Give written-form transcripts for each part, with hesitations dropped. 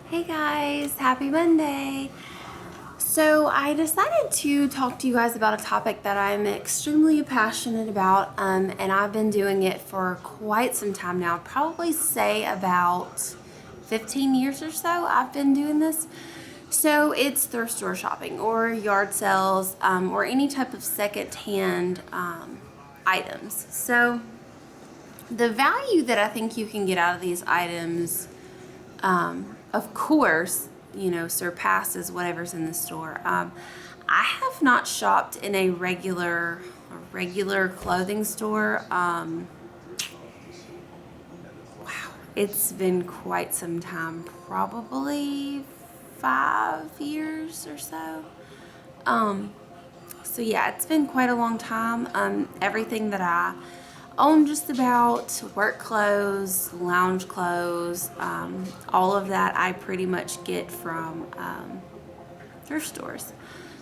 Hey guys, happy Monday. So I decided to talk to you guys about a topic that I'm extremely passionate about, and I've been doing it for quite some time now. I'd probably say about 15 years or so I've been doing this. So it's thrift store shopping or yard sales or any type of second-hand items. So the value that I think you can get out of these items, of course, surpasses whatever's in the store. I have not shopped in a regular clothing store. Wow, it's been quite some time, probably 5 years or so. So yeah, it's been quite a long time. Everything that I own, just about work clothes, lounge clothes, all of that I pretty much get from thrift stores.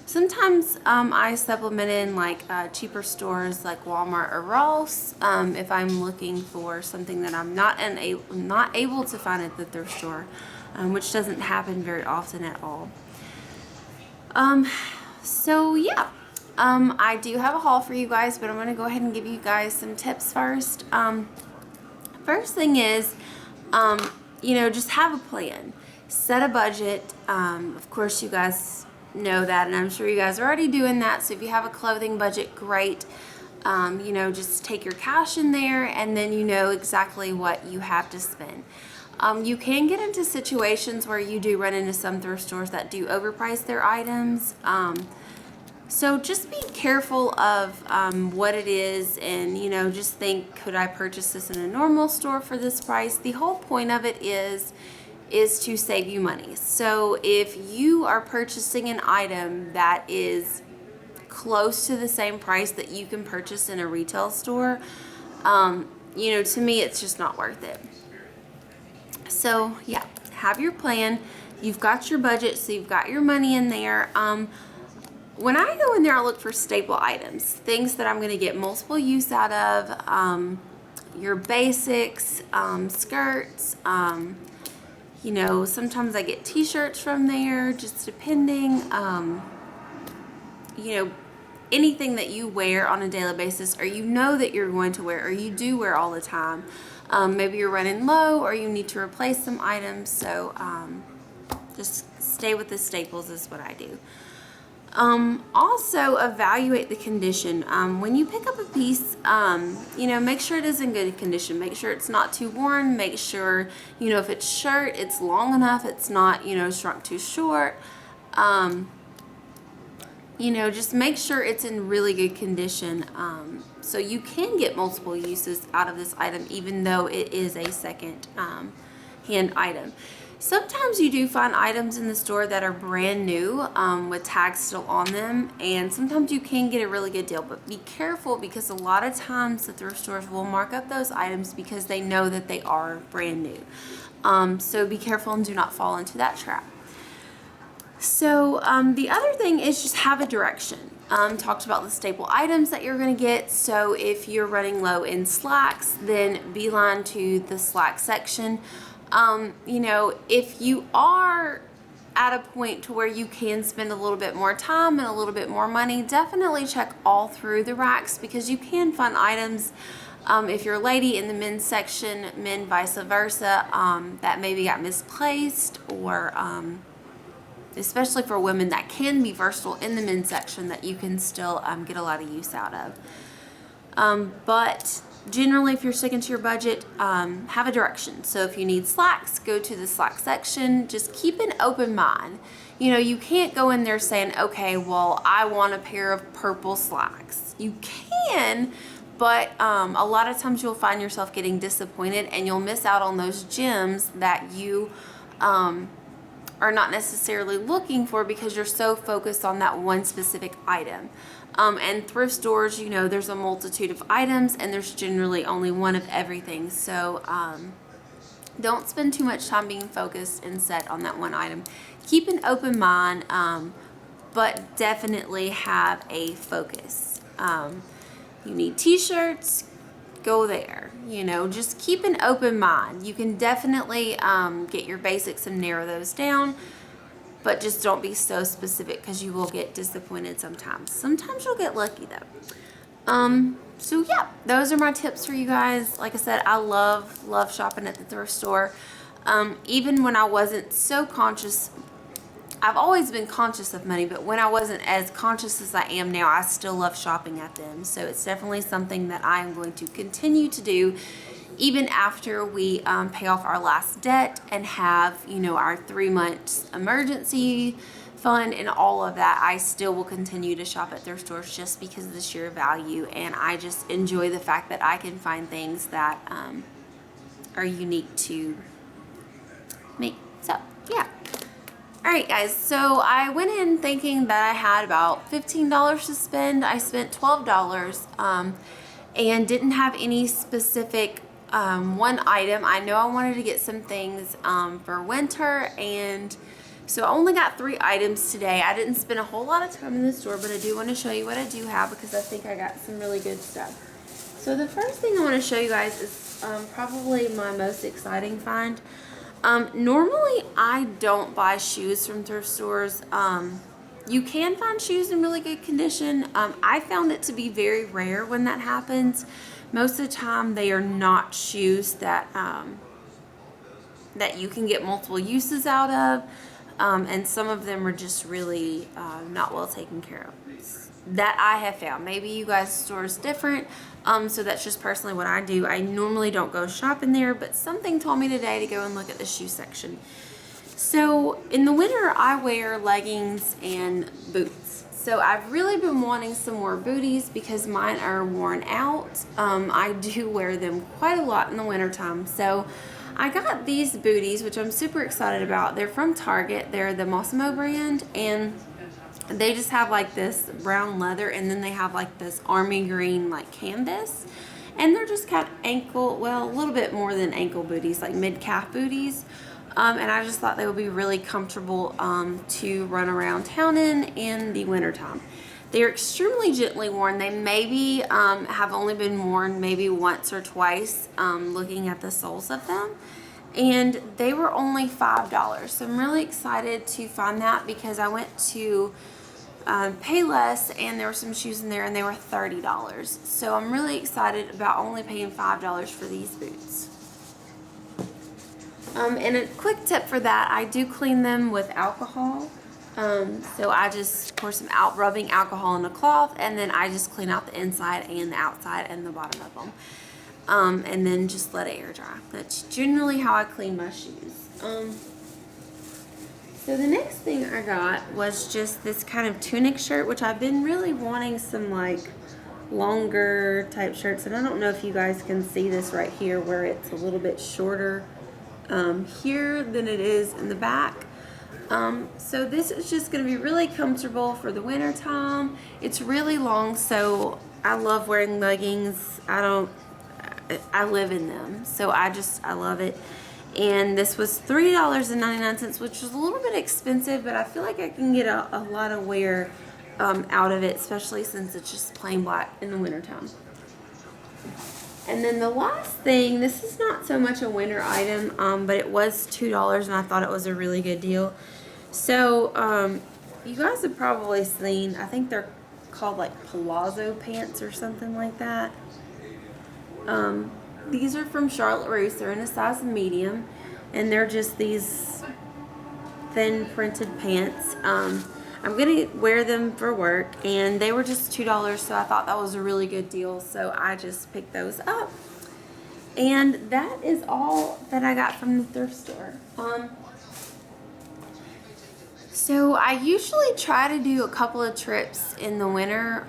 Sometimes I supplement in like cheaper stores like Walmart or Ross if I'm looking for something that I'm not able to find at the thrift store, which doesn't happen very often at all. So yeah, I do have a haul for you guys, but I'm going to go ahead and give you guys some tips first. First thing is, just have a plan. Set a budget. Of course, you guys know that, and I'm sure you guys are already doing that. So if you have a clothing budget, great. Just take your cash in there, and then you know exactly what you have to spend. You can get into situations where you do run into some thrift stores that do overprice their items. So just be careful of what it is, and just think, could I purchase this in a normal store for this price? The whole point of it is to save you money. So if you are purchasing an item that is close to the same price that you can purchase in a retail store, to me it's just not worth it. So yeah, have your plan. You've got your budget, so you've got your money in there. When I go in there, I look for staple items, things that I'm going to get multiple use out of. Your basics, skirts. Sometimes I get t-shirts from there, just depending. Anything that you wear on a daily basis, or that you're going to wear, or you do wear all the time. Maybe you're running low, or you need to replace some items. So just stay with the staples is what I do. Also evaluate the condition. When you pick up a piece, make sure it is in good condition. Make sure it's not too worn. Make sure, if it's shirt, it's long enough. It's not, shrunk too short. Just make sure it's in really good condition. So you can get multiple uses out of this item, even though it is a second hand item. Sometimes you do find items in the store that are brand new with tags still on them, and sometimes you can get a really good deal, but be careful, because a lot of times the thrift stores will mark up those items because they know that they are brand new. So be careful and do not fall into that trap. So the other thing is just have a direction. Talked about the staple items that you're going to get. So if you're running low in slacks, then beeline to the slack section. If you are at a point to where you can spend a little bit more time and a little bit more money, definitely check all through the racks, because you can find items, if you're a lady, in the men's section, men vice versa, that maybe got misplaced, or especially for women, that can be versatile in the men's section that you can still get a lot of use out of. But generally, if you're sticking to your budget, have a direction. So if you need slacks, go to the slack section. Just keep an open mind. You can't go in there saying, okay, well, I want a pair of purple slacks. You can, but a lot of times you'll find yourself getting disappointed, and you'll miss out on those gems that you are not necessarily looking for, because you're so focused on that one specific item. And thrift stores, there's a multitude of items, and there's generally only one of everything. So don't spend too much time being focused and set on that one item. Keep an open mind, but definitely have a focus. You need t-shirts, go there. You know, just keep an open mind. You can definitely get your basics and narrow those down, but just don't be so specific because you will get disappointed sometimes. Sometimes you'll get lucky though. So yeah, those are my tips for you guys. Like I said, I love shopping at the thrift store. Even when I wasn't so conscious, I've always been conscious of money, but when I wasn't as conscious as I am now, I still love shopping at them. So it's definitely something that I am going to continue to do even after we pay off our last debt and have, you know, our 3 months emergency fund and all of that. I still will continue to shop at thrift stores just because of the sheer value, and I just enjoy the fact that I can find things that are unique to me. So yeah. Alright guys, so I went in thinking that I had about $15 to spend. I spent $12 and didn't have any specific one item. I know I wanted to get some things for winter, and so I only got 3 items today. I didn't spend a whole lot of time in the store, but I do want to show you what I do have because I think I got some really good stuff. So the first thing I want to show you guys is probably my most exciting find. Normally I don't buy shoes from thrift stores. You can find shoes in really good condition. I found it to be very rare when that happens. Most of the time they are not shoes that that you can get multiple uses out of, and some of them are just really not well taken care of. That I have found. Maybe you guys' store is different, so that's just personally what I do. I normally don't go shopping there, but something told me today to go and look at the shoe section. So in the winter I wear leggings and boots. So I've really been wanting some more booties because mine are worn out. I do wear them quite a lot in the winter time. So I got these booties, which I'm super excited about. They're from Target. They're the Mossimo brand, and they just have like this brown leather, and then they have like this army green like canvas, and they're just kind of ankle, well, a little bit more than ankle booties, like mid-calf booties, and I just thought they would be really comfortable to run around town in the winter time. They're extremely gently worn. They maybe have only been worn maybe once or twice, looking at the soles of them. And they were only $5. So I'm really excited to find that because I went to Payless and there were some shoes in there and they were $30. So I'm really excited about only paying $5 for these boots. And a quick tip for that, I do clean them with alcohol. So I just pour some rubbing alcohol in a cloth, and then I just clean out the inside and the outside and the bottom of them. And then just let it air dry. That's generally how I clean my shoes. So the next thing I got was just this kind of tunic shirt, which I've been really wanting some like longer type shirts. And I don't know if you guys can see this right here where it's a little bit shorter here than it is in the back. So this is just going to be really comfortable for the winter time. It's really long, so I love wearing leggings. I live in them, so I love it. And this was $3.99, which was a little bit expensive, but I feel like I can get a lot of wear out of it, especially since it's just plain black in the wintertime. And then the last thing, this is not so much a winter item, but it was $2 and I thought it was a really good deal. So you guys have probably seen, I think they're called like palazzo pants or something like that. These are from Charlotte Russe. They're in a size medium, and they're just these thin printed pants. I'm gonna wear them for work, and they were just $2, so I thought that was a really good deal, so I just picked those up. And that is all that I got from the thrift store. So I usually try to do a couple of trips in the winter,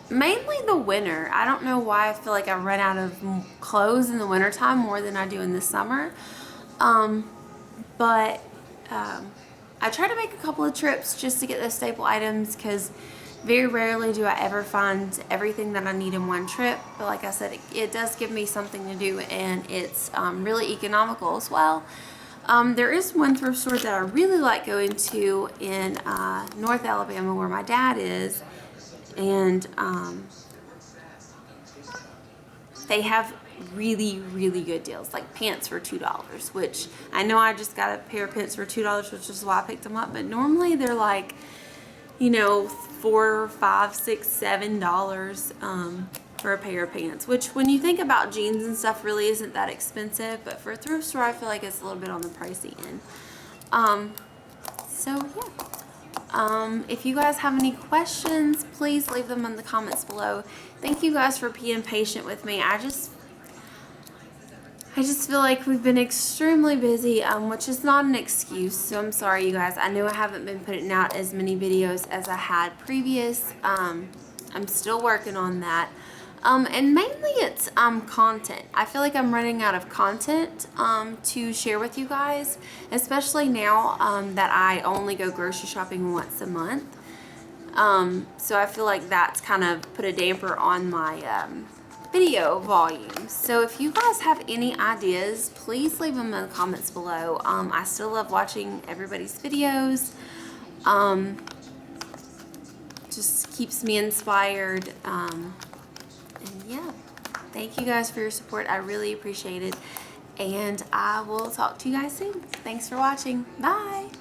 mainly the winter. I don't know why I feel like I run out of clothes in the wintertime more than I do in the summer. But I try to make a couple of trips just to get those staple items because very rarely do I ever find everything that I need in one trip. But like I said, it does give me something to do, and it's really economical as well. There is one thrift store that I really like going to in North Alabama where my dad is, and they have really, really good deals, like pants for $2, which I know I just got a pair of pants for $2, which is why I picked them up, but normally they're like, you know, $4, $5, $6, $7 for a pair of pants, which when you think about jeans and stuff really isn't that expensive, but for a thrift store I feel like it's a little bit on the pricey end. So yeah, if you guys have any questions, please leave them in the comments below. Thank you guys for being patient with me. I just feel like we've been extremely busy, which is not an excuse, so I'm sorry you guys. I know I haven't been putting out as many videos as I had previous. I'm still working on that. And mainly it's content. I feel like I'm running out of content to share with you guys, especially now that I only go grocery shopping once a month. So I feel like that's kind of put a damper on my video volume. So if you guys have any ideas, please leave them in the comments below. I still love watching everybody's videos. Just keeps me inspired. And yeah, thank you guys for your support. I really appreciate it. And I will talk to you guys soon. Thanks for watching. Bye.